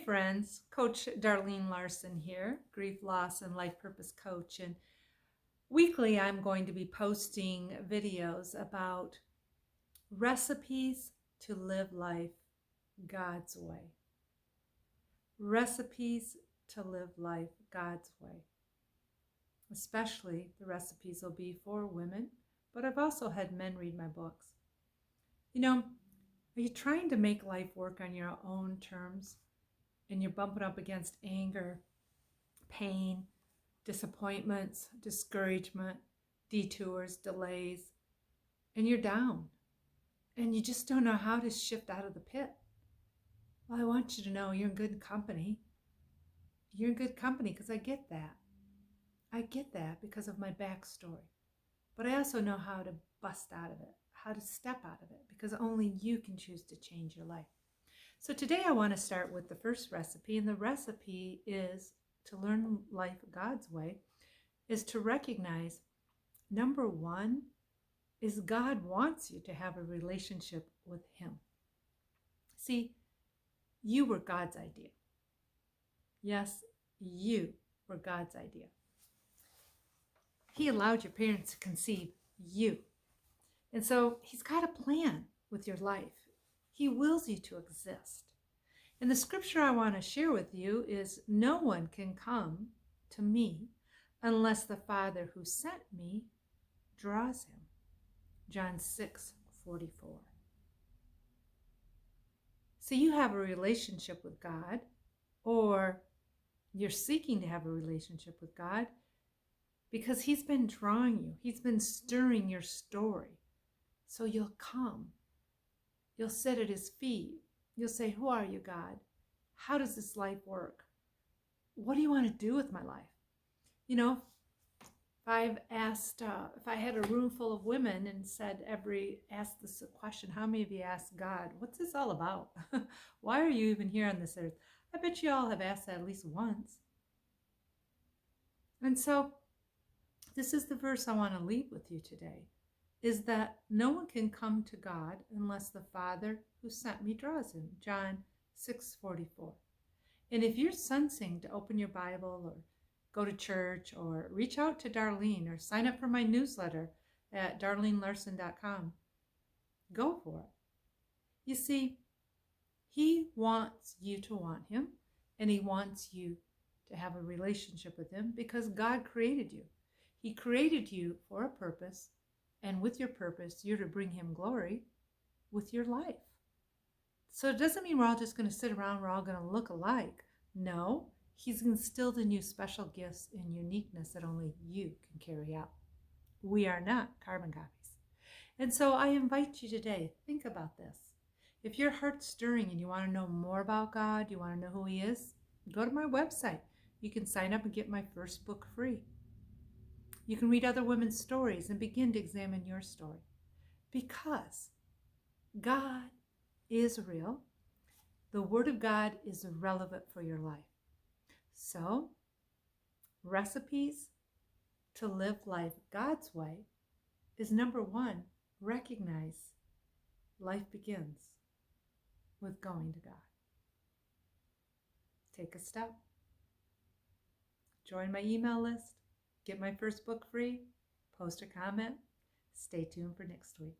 friends, Coach Darlene Larson here, grief, loss, and life purpose coach. And weekly, I'm going to be posting videos about recipes to live life God's way. Recipes to live life God's way. Especially the recipes will be for women, but I've also had men read my books. Are you trying to make life work on your own terms and you're bumping up against anger, pain, disappointments, discouragement, detours, delays, and you're down and you just don't know how to shift out of the pit? Well, I want you to know you're in good company. You're in good company because I get that. I get that because of my backstory. But I also know how to bust out of it, how to step out of it, because only you can choose to change your life. So today I want to start with the first recipe, and the recipe is to learn life God's way, is to recognize, number one, is God wants you to have a relationship with Him. See, you were God's idea. Yes, you were God's idea. He allowed your parents to conceive you. And so He's got a plan with your life. He wills you to exist. And the scripture I want to share with you is, no one can come to me unless the Father who sent me draws him. John 6:44. So you have a relationship with God, or you're seeking to have a relationship with God because He's been drawing you. He's been stirring your story. So you'll come. You'll sit at His feet. You'll say, who are you, God? How does this life work? What do you want to do with my life? If I had a room full of women and asked this question, how many of you asked God, what's this all about? Why are you even here on this earth? I bet you all have asked that at least once. And so this is the verse I want to leave with you today, is that no one can come to God unless the Father who sent me draws him. John 6:44. And if you're sensing to open your Bible or go to church or reach out to Darlene or sign up for my newsletter at darlenelarson.com, go for it. You see, He wants you to want Him, and He wants you to have a relationship with Him because God created you. He created you for a purpose, and with your purpose, you're to bring Him glory with your life. So it doesn't mean we're all just going to sit around, we're all going to look alike. No, He's instilled in you special gifts and uniqueness that only you can carry out. We are not carbon copies. And so I invite you today, think about this. If your heart's stirring and you want to know more about God, you want to know who He is, go to my website. You can sign up and get my first book free. You can read other women's stories and begin to examine your story. Because God is real. The Word of God is relevant for your life. So, recipes to live life God's way is, number one, recognize life begins with going to God. Take a step. Join my email list. Get my first book free. Post a comment. Stay tuned for next week.